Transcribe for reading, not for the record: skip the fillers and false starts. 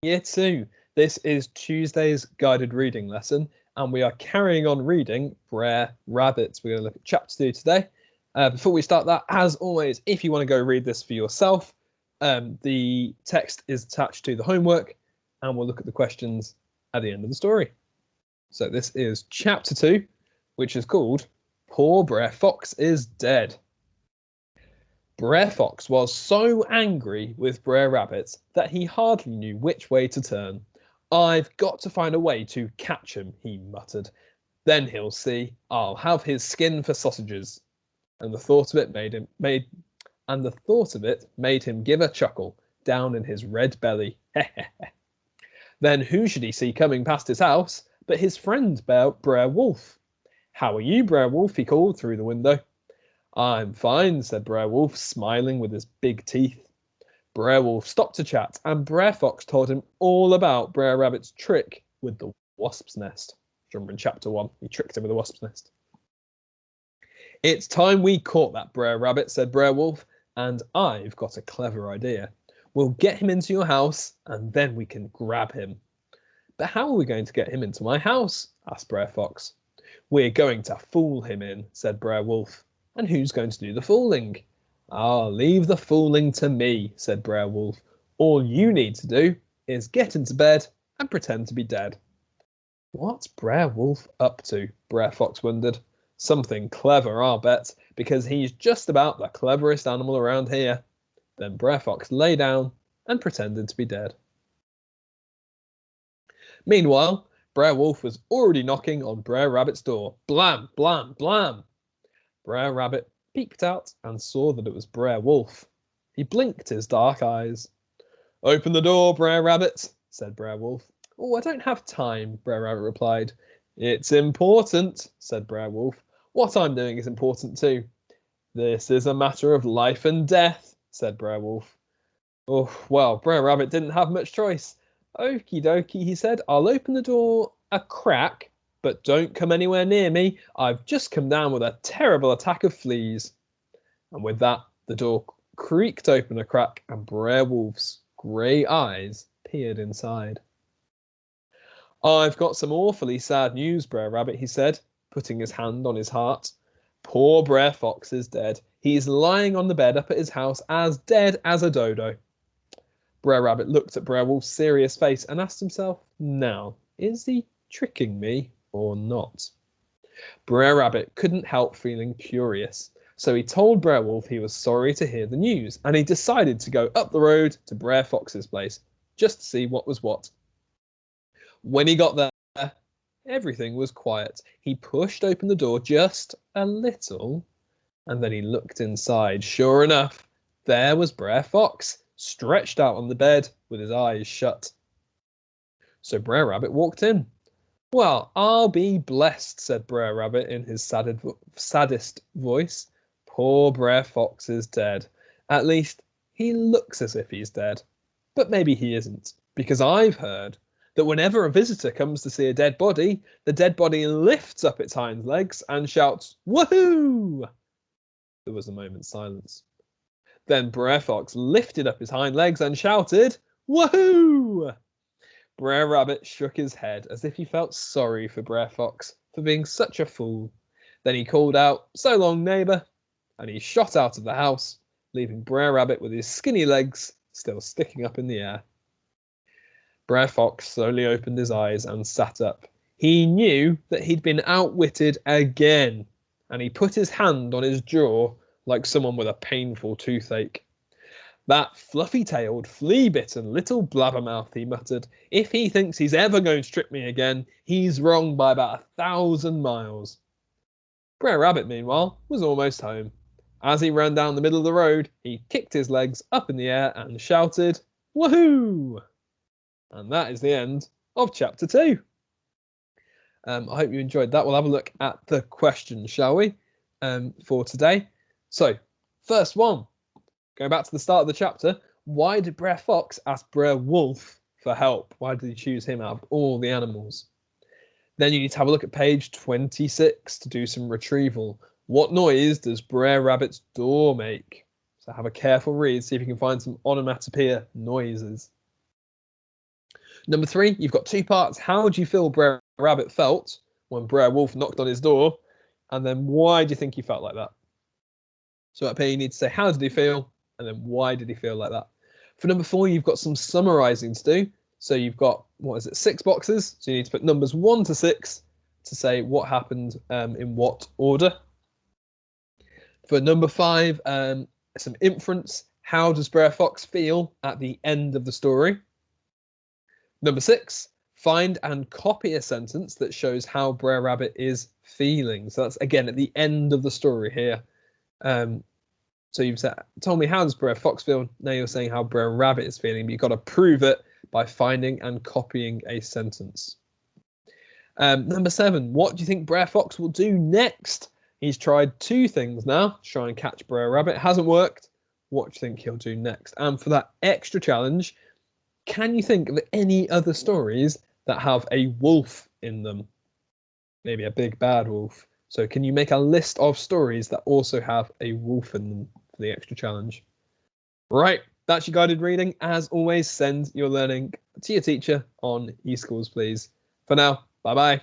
Year 2. This is Tuesday's guided reading lesson, and we are carrying on reading Brer Rabbit. We're going to look at chapter 2 today. Before we start that, as always, if you want to go read this for yourself, the text is attached to the homework, and we'll look at the questions at the end of the story. So this is chapter 2, which is called Poor Brer Fox is Dead. Brer Fox was so angry with Brer Rabbit that he hardly knew which way to turn. "I've got to find a way to catch him," he muttered. "Then he'll see I'll have his skin for sausages." And the thought of it made him give a chuckle down in his red belly. Then who should he see coming past his house but his friend Brer Wolf. "How are you, Brer Wolf?" he called through the window. "I'm fine," said Brer Wolf, smiling with his big teeth. Brer Wolf stopped to chat, and Brer Fox told him all about Brer Rabbit's trick with the wasp's nest. Remember in chapter 1, he tricked him with a wasp's nest. "It's time we caught that Brer Rabbit," said Brer Wolf, "and I've got a clever idea. We'll get him into your house, and then we can grab him." "But how are we going to get him into my house?" asked Brer Fox. "We're going to fool him in," said Brer Wolf. "And who's going to do the fooling?" "I'll leave the fooling to me," said Brer Wolf. "All you need to do is get into bed and pretend to be dead." What's Brer Wolf up to? Brer Fox wondered. Something clever, I'll bet, because he's just about the cleverest animal around here. Then Brer Fox lay down and pretended to be dead. Meanwhile, Brer Wolf was already knocking on Brer Rabbit's door. Blam, blam, blam. Brer Rabbit peeped out and saw that it was Brer Wolf. He blinked his dark eyes. "Open the door, Brer Rabbit," said Brer Wolf. "Oh, I don't have time," Brer Rabbit replied. "It's important," said Brer Wolf. "What I'm doing is important too." "This is a matter of life and death," said Brer Wolf. Oh, well, Brer Rabbit didn't have much choice. "Okie dokie," he said. "I'll open the door a crack, but don't come anywhere near me. I've just come down with a terrible attack of fleas." And with that, the door creaked open a crack, and Brer Wolf's grey eyes peered inside. "I've got some awfully sad news, Brer Rabbit," he said, putting his hand on his heart. "Poor Brer Fox is dead. He's lying on the bed up at his house as dead as a dodo." Brer Rabbit looked at Brer Wolf's serious face and asked himself, now, is he tricking me or not? Brer Rabbit couldn't help feeling curious, so he told Brer Wolf he was sorry to hear the news, and he decided to go up the road to Brer Fox's place, just to see what was what. When he got there, everything was quiet. He pushed open the door just a little, and then he looked inside. Sure enough, there was Brer Fox, stretched out on the bed with his eyes shut. So Brer Rabbit walked in. "Well, I'll be blessed," said Brer Rabbit in his saddest voice. "Poor Brer Fox is dead. At least, he looks as if he's dead. But maybe he isn't, because I've heard that whenever a visitor comes to see a dead body, the dead body lifts up its hind legs and shouts, 'Woohoo!'" There was a moment's silence. Then Brer Fox lifted up his hind legs and shouted, "Woohoo!" Brer Rabbit shook his head as if he felt sorry for Brer Fox for being such a fool. Then he called out, "So long, neighbour," and he shot out of the house, leaving Brer Rabbit with his skinny legs still sticking up in the air. Brer Fox slowly opened his eyes and sat up. He knew that he'd been outwitted again, and he put his hand on his jaw like someone with a painful toothache. "That fluffy-tailed, flea-bitten little blabbermouth," he muttered. "If he thinks he's ever going to trick me again, he's wrong by about 1,000 miles. Brer Rabbit, meanwhile, was almost home. As he ran down the middle of the road, he kicked his legs up in the air and shouted, "Woohoo!" And that is the end of chapter 2. I hope you enjoyed that. We'll have a look at the questions, shall we, for today. So, first one, going back to the start of the chapter, why did Brer Fox ask Brer Wolf for help? Why did he choose him out of all the animals? Then you need to have a look at page 26 to do some retrieval. What noise does Brer Rabbit's door make? So have a careful read, see if you can find some onomatopoeia noises. Number 3, you've got 2 parts. How do you feel Brer Rabbit felt when Brer Wolf knocked on his door? And then why do you think he felt like that? So up here you need to say how did he feel? And then why did he feel like that? For number 4, you've got some summarizing to do. So you've got, 6 boxes. So you need to put numbers 1 to 6 to say what happened in what order. For number 5, some inference. How does Brer Fox feel at the end of the story? Number 6, find and copy a sentence that shows how Brer Rabbit is feeling. So that's, again, at the end of the story here. So you've told me how does Brer Fox feel? Now you're saying how Brer Rabbit is feeling, but you've got to prove it by finding and copying a sentence. Number 7, what do you think Brer Fox will do next? He's tried 2 things now to try and catch Brer Rabbit. It hasn't worked. What do you think he'll do next? And for that extra challenge, can you think of any other stories that have a wolf in them? Maybe a big bad wolf. So can you make a list of stories that also have a wolf in them for the extra challenge? Right, that's your guided reading. As always, send your learning to your teacher on eSchools, please. For now, bye-bye.